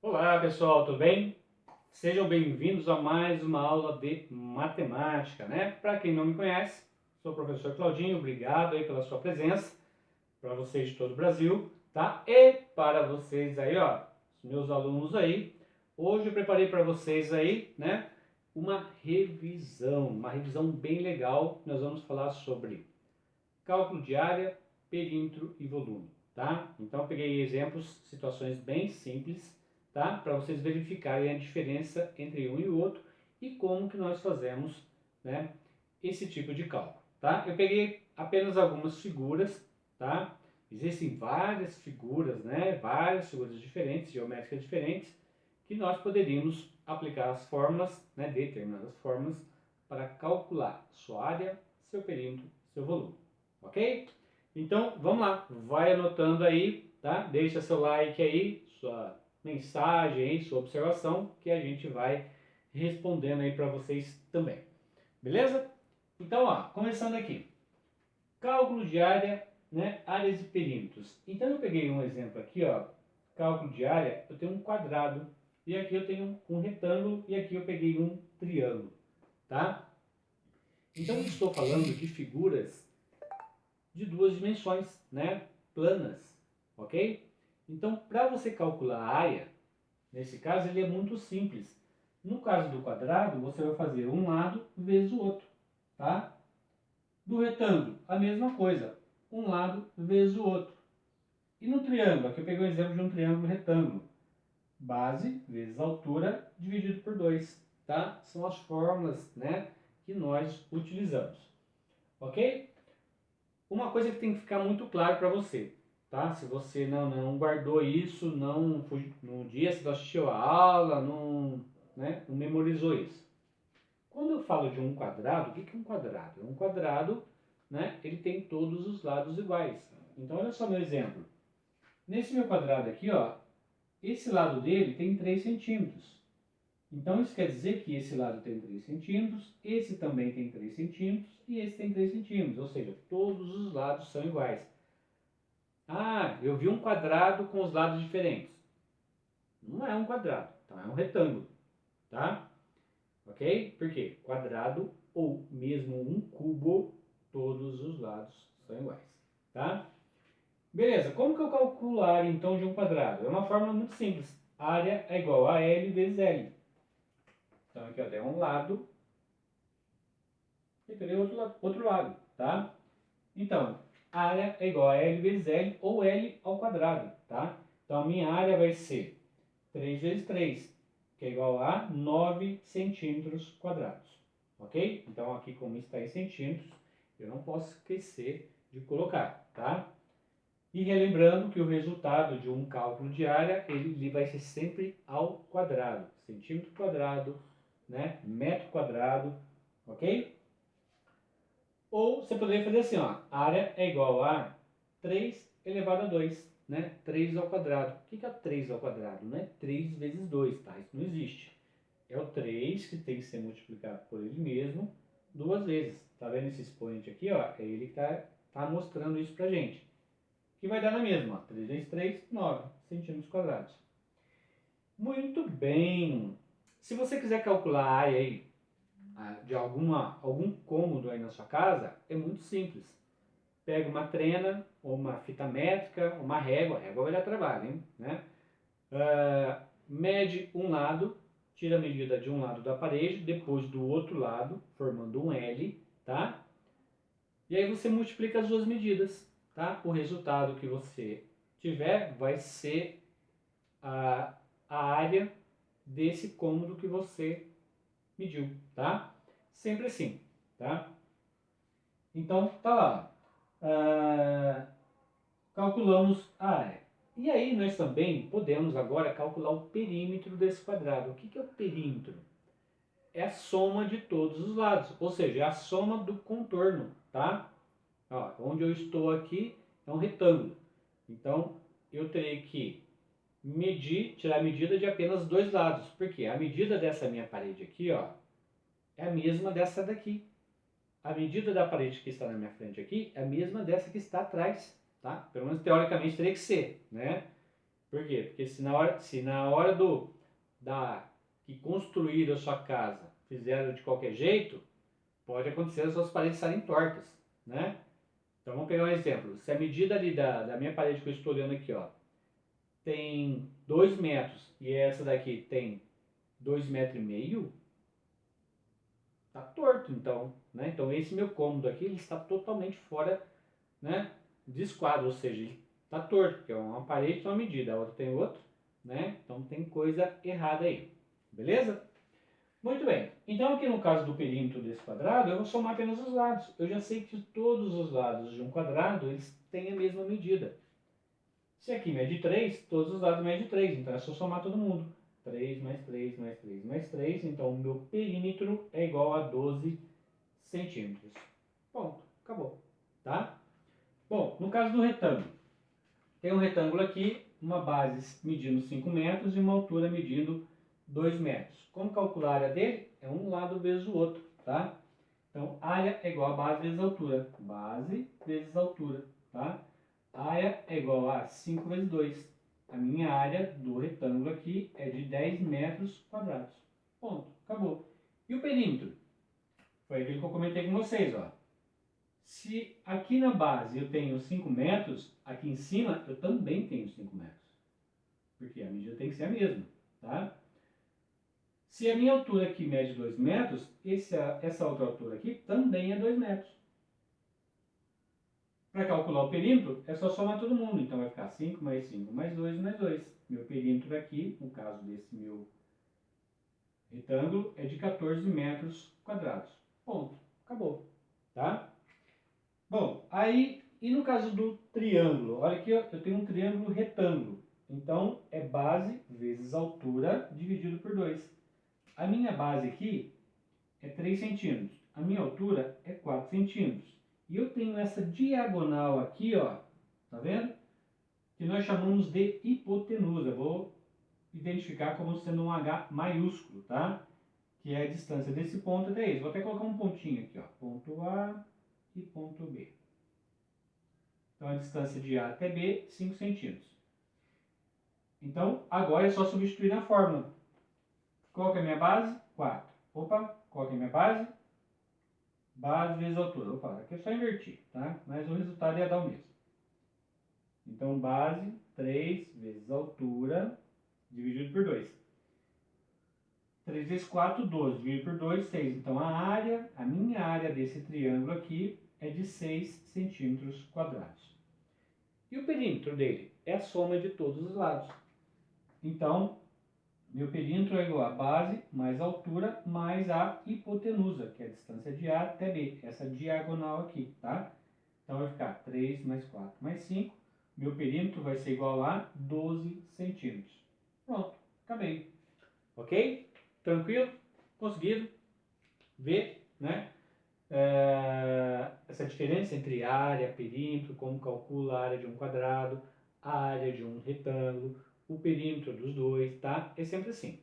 Olá pessoal, tudo bem? Sejam bem-vindos a mais uma aula de matemática, né? Para quem não me conhece, sou o professor Claudinho, obrigado aí pela sua presença, para vocês de todo o Brasil, tá? E para vocês aí, ó, os meus alunos aí, hoje eu preparei para vocês aí, né, uma revisão bem legal. Nós vamos falar sobre cálculo de área, perímetro e volume, tá? Então eu peguei exemplos, situações bem simples, tá? Para vocês verificarem a diferença entre um e o outro e como que nós fazemos, né, esse tipo de cálculo, tá? Eu peguei apenas algumas figuras, tá? Existem várias figuras, né? Várias figuras diferentes, geométricas diferentes, que nós poderíamos aplicar as fórmulas, né, determinadas fórmulas, para calcular sua área, seu perímetro, seu volume. Ok? Então, vamos lá. Vai anotando aí, tá? Deixa seu like aí, sua mensagem aí, sua observação, que a gente vai respondendo aí para vocês também. Beleza? Então, ó, começando aqui. Cálculo de área, né? Áreas e perímetros. Então, eu peguei um exemplo aqui, ó. Cálculo de área, eu tenho um quadrado, e aqui eu tenho um retângulo, e aqui eu peguei um triângulo, tá? Então, eu estou falando de figuras de duas dimensões, né, planas, ok? Então, para você calcular a área, nesse caso ele é muito simples. No caso do quadrado, você vai fazer um lado vezes o outro, tá? Do retângulo, a mesma coisa, um lado vezes o outro. E no triângulo, aqui eu peguei o exemplo de um triângulo retângulo, base vezes altura dividido por 2, tá? São as fórmulas, né, que nós utilizamos, ok? Uma coisa que tem que ficar muito claro para você, tá? Se você não guardou isso, não foi no dia que você assistiu a aula, não, né, não memorizou isso. Quando eu falo de um quadrado, o que é um quadrado? Um quadrado, né, ele tem todos os lados iguais. Então, olha só meu exemplo. Nesse meu quadrado aqui, ó, esse lado dele tem 3 centímetros. Então, isso quer dizer que esse lado tem 3 centímetros, esse também tem 3 centímetros e esse tem 3 centímetros. Ou seja, todos os lados são iguais. Ah, eu vi um quadrado com os lados diferentes. Não é um quadrado, então é um retângulo, tá? Ok? Por quê? Quadrado ou mesmo um cubo, todos os lados são iguais, tá? Beleza, como que eu calculo a área então de um quadrado? É uma fórmula muito simples. Área é igual a L vezes L. Então aqui eu tenho um lado e teria outro lado, tá? Então, área é igual a L vezes L ou L ao quadrado, tá? Então a minha área vai ser 3 vezes 3, que é igual a 9 centímetros quadrados, ok? Então aqui como está em centímetros, eu não posso esquecer de colocar, tá? E relembrando que o resultado de um cálculo de área, ele vai ser sempre ao quadrado, centímetro quadrado, né? Metro quadrado, ok? Ou você poderia fazer assim, ó, área é igual a 3 elevado a 2, né? 3 ao quadrado. O que é 3 ao quadrado? Não é 3 vezes 2, tá? Isso não existe. É o 3 que tem que ser multiplicado por ele mesmo duas vezes. Tá vendo esse expoente aqui, ó? É ele que tá mostrando isso pra gente. Que vai dar na mesma, ó. 3 vezes 3, 9 centímetros quadrados. Muito bem. Se você quiser calcular a área aí de algum cômodo aí na sua casa, é muito simples. Pega uma trena, ou uma fita métrica, uma régua, a régua vai dar trabalho, hein? Né? Mede um lado, tira a medida de um lado da parede, depois do outro lado, formando um L, tá? E aí você multiplica as duas medidas, tá? O resultado que você tiver vai ser a, a área desse cômodo que você mediu, tá? Sempre assim, tá? Então, tá lá. Calculamos a área. E aí nós também podemos agora calcular o perímetro desse quadrado. O que é o perímetro? É a soma de todos os lados, ou seja, é a soma do contorno, tá? Ó, onde eu estou aqui é um retângulo. Então, eu terei que tirar a medida de apenas dois lados. Porque a medida dessa minha parede aqui, ó, é a mesma dessa daqui. A medida da parede que está na minha frente aqui é a mesma dessa que está atrás, tá? Pelo menos teoricamente teria que ser, né? Por quê? Porque se na hora que construir a sua casa fizeram de qualquer jeito, pode acontecer as suas paredes estarem tortas, né? Então vamos pegar um exemplo. Se a medida ali da minha parede que eu estou olhando aqui, ó, tem 2 metros e essa daqui tem 2,5 metros, tá torto então, né? Então esse meu cômodo aqui ele está totalmente fora, né, de esquadro, ou seja, ele está torto, porque é uma parede tem uma medida, a outra tem outra, né? Então tem coisa errada aí, beleza? Muito bem, então aqui no caso do perímetro desse quadrado, eu vou somar apenas os lados. Eu já sei que todos os lados de um quadrado, eles têm a mesma medida. Se aqui mede 3, todos os lados medem 3, então é só somar todo mundo. 3 mais 3 mais 3 mais 3, então o meu perímetro é igual a 12 centímetros. Ponto, acabou, tá? Bom, no caso do retângulo, tem um retângulo aqui, uma base medindo 5 metros e uma altura medindo 2 metros. Como calcular a área dele? É um lado vezes o outro, tá? Então, área é igual a base vezes altura. Base vezes altura, tá? Área é igual a 5 vezes 2. A minha área do retângulo aqui é de 10 metros quadrados. Ponto, acabou. E o perímetro? Foi aquilo que eu comentei com vocês, ó. Se aqui na base eu tenho 5 metros, aqui em cima eu também tenho 5 metros. Porque a medida tem que ser a mesma, tá? Se a minha altura aqui mede 2 metros, essa outra altura aqui também é 2 metros. Para calcular o perímetro, é só somar todo mundo. Então vai ficar 5 mais 5 mais 2 mais 2. Meu perímetro aqui, no caso desse meu retângulo, é de 14 metros quadrados. Ponto. Acabou. Tá? Bom, aí, e no caso do triângulo? Olha aqui, ó, eu tenho um triângulo retângulo. Então, é base vezes altura dividido por 2. A minha base aqui é 3 centímetros. A minha altura é 4 centímetros. E eu tenho essa diagonal aqui, ó, tá vendo? Que nós chamamos de hipotenusa. Vou identificar como sendo um H maiúsculo, tá? Que é a distância desse ponto até esse. Vou até colocar um pontinho aqui, ó. Ponto A e ponto B. Então, a distância de A até B, 5 centímetros. Então, agora é só substituir na fórmula. Qual que é a minha base? 4. Opa, qual que é a minha base? Base vezes altura. Opa, aqui é só invertir, tá? Mas o resultado ia dar o mesmo. Então, base 3 vezes altura dividido por 2. 3 vezes 4, 12. Dividido por 2, 6. Então, a minha área desse triângulo aqui é de 6 centímetros quadrados. E o perímetro dele? É a soma de todos os lados. Então, meu perímetro é igual a base mais altura mais a hipotenusa, que é a distância de A até B, essa diagonal aqui, tá? Então vai ficar 3 mais 4 mais 5. Meu perímetro vai ser igual a 12 centímetros. Pronto, acabei. Ok? Tranquilo? Conseguido ver, né? Essa diferença entre área, perímetro, como calcula a área de um quadrado, a área de um retângulo, o perímetro dos dois, tá? É sempre assim.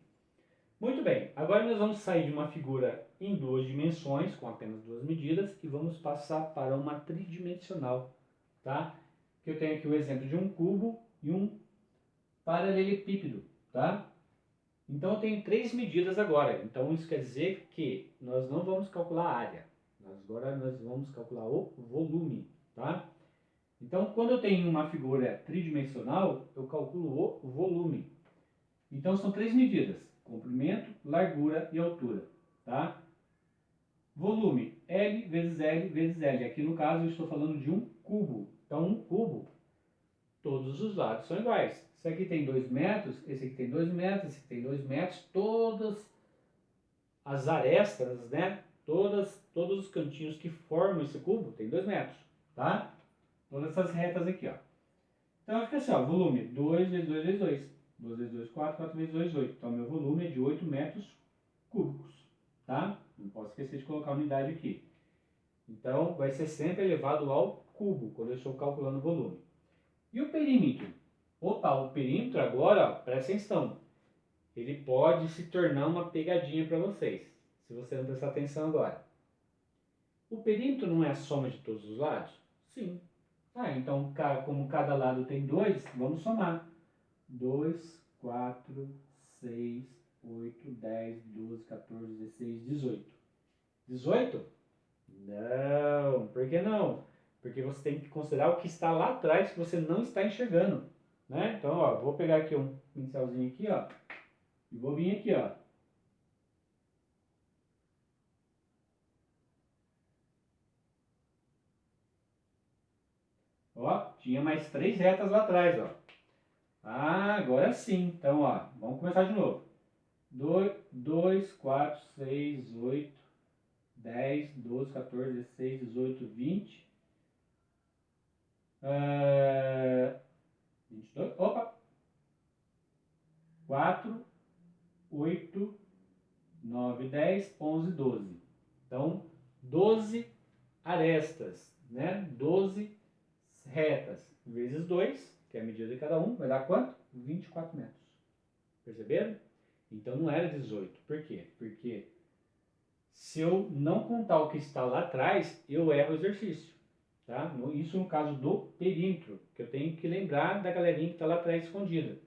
Muito bem, agora nós vamos sair de uma figura em 2 dimensões, com apenas 2 medidas, e vamos passar para uma tridimensional, tá? Que eu tenho aqui o exemplo de um cubo e um paralelepípedo, tá? Então eu tenho 3 medidas agora, então isso quer dizer que nós não vamos calcular a área, agora nós vamos calcular o volume, tá? Então quando eu tenho uma figura tridimensional, eu calculo o volume. Então são 3 medidas, comprimento, largura e altura, tá? Volume, L vezes L vezes L. Aqui no caso eu estou falando de um cubo. Então um cubo, todos os lados são iguais. Esse aqui tem 2 metros, esse aqui tem 2 metros, esse aqui tem 2 metros. Todas as arestas, né? Todos os cantinhos que formam esse cubo tem 2 metros, tá? Todas essas retas aqui, ó. Então fica assim, ó, volume 2 vezes 2 vezes 2. 2 vezes 2, 4, 4 vezes 2, 8. Então, meu volume é de 8 metros cúbicos, tá? Não posso esquecer de colocar a unidade aqui. Então, vai ser sempre elevado ao cubo, quando eu estou calculando o volume. E o perímetro? Opa, o perímetro agora, ó, presta atenção. Ele pode se tornar uma pegadinha para vocês, se você não prestar atenção agora. O perímetro não é a soma de todos os lados? Sim. Então, como cada lado tem 2, vamos somar. 2, 4, 6, 8, 10, 12, 14, 16, 18. 18? Não, por que não? Porque você tem que considerar o que está lá atrás que você não está enxergando, né? Então, ó, vou pegar aqui um pincelzinho aqui, ó, e vou vir aqui, ó. Ó, tinha mais 3 retas lá atrás, ó. Ah, agora sim. Então, ó, vamos começar de novo. 2, 4, 6, 8, 10, 12, 14, 16, 18, 20. 22. Opa! 4, 8, 9, 10, 11, 12. Então, 12 arestas, né? 12 retas vezes 2, que é a medida de cada um, vai dar quanto? 24 metros. Perceberam? Então não era 18. Por quê? Porque se eu não contar o que está lá atrás, eu erro o exercício. Tá? Isso no caso do perímetro, que eu tenho que lembrar da galerinha que está lá atrás escondida.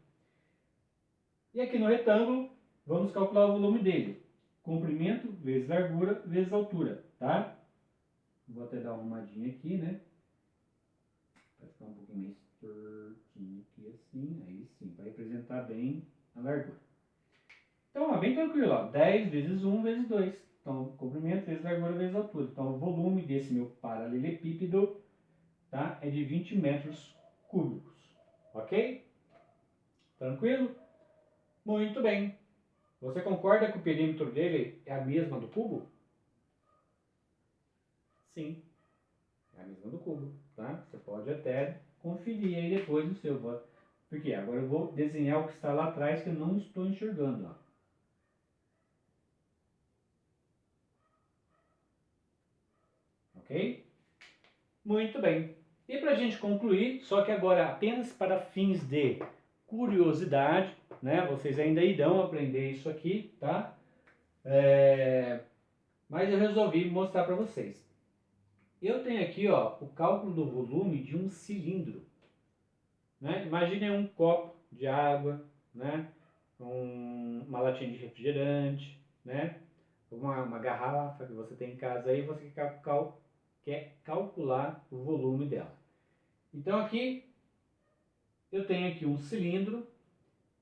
E aqui no retângulo, vamos calcular o volume dele. Comprimento vezes largura vezes altura, tá? Vou até dar uma arrumadinha aqui, né? Para ficar um pouquinho mais tortinho aqui assim. Aí sim, vai representar bem a largura. Então, ó, bem tranquilo, ó. 10 vezes 1 vezes 2. Então, comprimento vezes largura vezes altura. Então, o volume desse meu paralelepípedo, tá, é de 20 metros cúbicos. Ok? Tranquilo? Muito bem. Você concorda que o perímetro dele é a mesma do cubo? Sim, é a mesma do cubo, tá? Você pode até conferir aí depois no seu. Porque agora eu vou desenhar o que está lá atrás que eu não estou enxergando, ó. Ok? Muito bem. E para a gente concluir, só que agora apenas para fins de curiosidade, né? Vocês ainda irão aprender isso aqui, tá? Mas eu resolvi mostrar para vocês. Eu tenho aqui, ó, o cálculo do volume de um cilindro, né? Imaginem um copo de água, né? Uma latinha de refrigerante, né? Uma garrafa que você tem em casa aí, você quer calcular o volume dela. Então aqui eu tenho aqui um cilindro,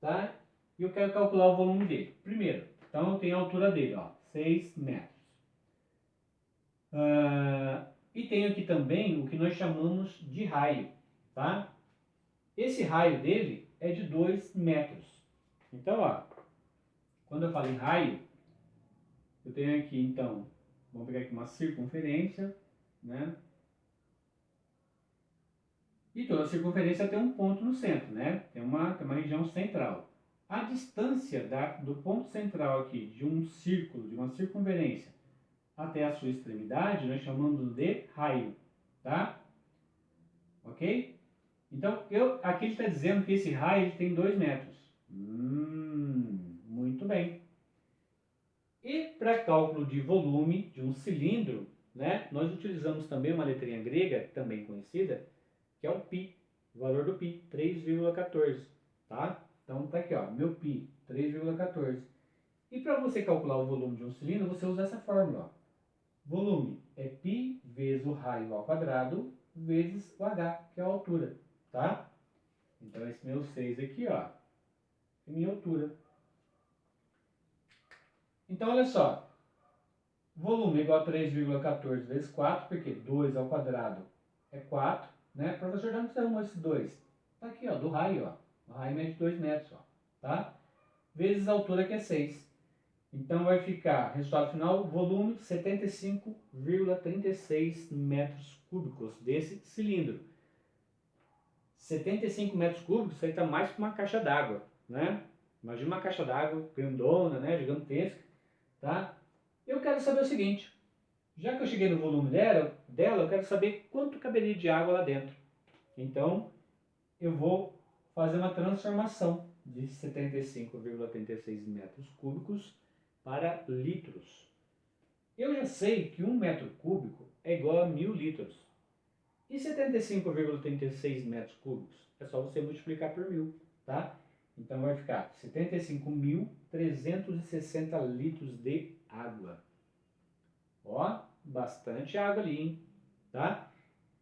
tá? E eu quero calcular o volume dele. Primeiro, então eu tenho a altura dele, ó, 6 metros. E tenho aqui também o que nós chamamos de raio, tá? Esse raio dele é de 2 metros. Então, ó, quando eu falo em raio, eu tenho aqui, então, vamos pegar aqui uma circunferência, né? E toda circunferência tem um ponto no centro, né? Tem uma região central. A distância do ponto central aqui, de um círculo, de uma circunferência, até a sua extremidade, nós chamamos de raio, tá? Ok? Então, aqui ele está dizendo que esse raio tem 2 metros. Muito bem. E para cálculo de volume de um cilindro, né, nós utilizamos também uma letrinha grega, também conhecida, que é o π, o valor do π, 3,14, tá? Então tá aqui, ó, meu π, 3,14. E para você calcular o volume de um cilindro, você usa essa fórmula, ó. Volume é π vezes o raio ao quadrado vezes o h, que é a altura, tá? Então esse meu 6 aqui, ó, é minha altura. Então olha só, volume é igual a 3,14 vezes 4, porque 2 ao quadrado é 4, né? Professor, de onde você arrumou esse 2? Tá aqui, ó, do raio, ó. O raio mede 2 metros, ó, tá? Vezes a altura, que é 6. Então vai ficar, resultado final, volume 75,36 metros cúbicos desse cilindro. 75 metros cúbicos, isso aí está mais que uma caixa d'água, né? Imagina uma caixa d'água grandona, né? Gigantesca, tá? Eu quero saber o seguinte, já que eu cheguei no volume dela, eu quero saber quanto caberia de água lá dentro. Então, eu vou fazer uma transformação de 75,36 metros cúbicos para litros. Eu já sei que 1 metro cúbico é igual a 1000 litros. E 75,36 metros cúbicos? É só você multiplicar por 1000, tá? Então vai ficar 75.360 litros de água. Ó, bastante água ali, hein? Tá?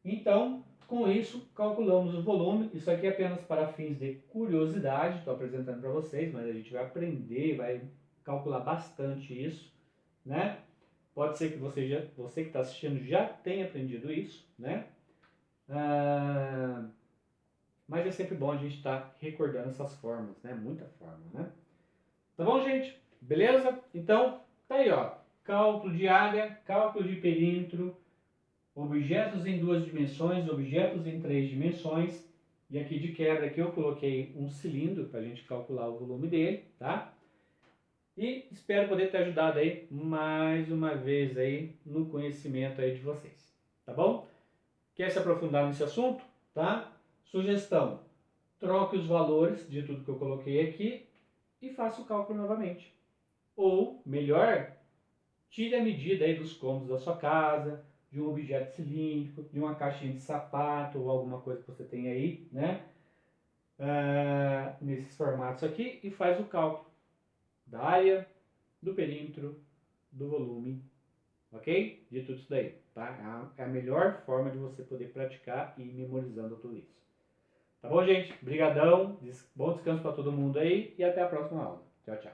Então, com isso, calculamos o volume. Isso aqui é apenas para fins de curiosidade, estou apresentando para vocês, mas a gente vai aprender, vai calcular bastante isso, né? Pode ser que você que está assistindo já tenha aprendido isso, né? Mas é sempre bom a gente estar recordando essas formas, né? Muita forma, né? Tá bom, gente? Beleza? Então, tá aí, ó. Cálculo de área, cálculo de perímetro, objetos em 2 dimensões, objetos em 3 dimensões. E aqui de quebra aqui eu coloquei um cilindro para a gente calcular o volume dele, tá? E espero poder ter ajudado aí mais uma vez aí no conhecimento aí de vocês, tá bom? Quer se aprofundar nesse assunto, tá? Sugestão, troque os valores de tudo que eu coloquei aqui e faça o cálculo novamente. Ou, melhor, tire a medida aí dos cômodos da sua casa, de um objeto cilíndrico, de uma caixinha de sapato ou alguma coisa que você tem aí, né? Nesses formatos aqui e faz o cálculo da área, do perímetro, do volume, ok? De tudo isso daí, tá? É a melhor forma de você poder praticar e ir memorizando tudo isso. Tá bom, gente? Brigadão, bom descanso para todo mundo aí e até a próxima aula. Tchau, tchau.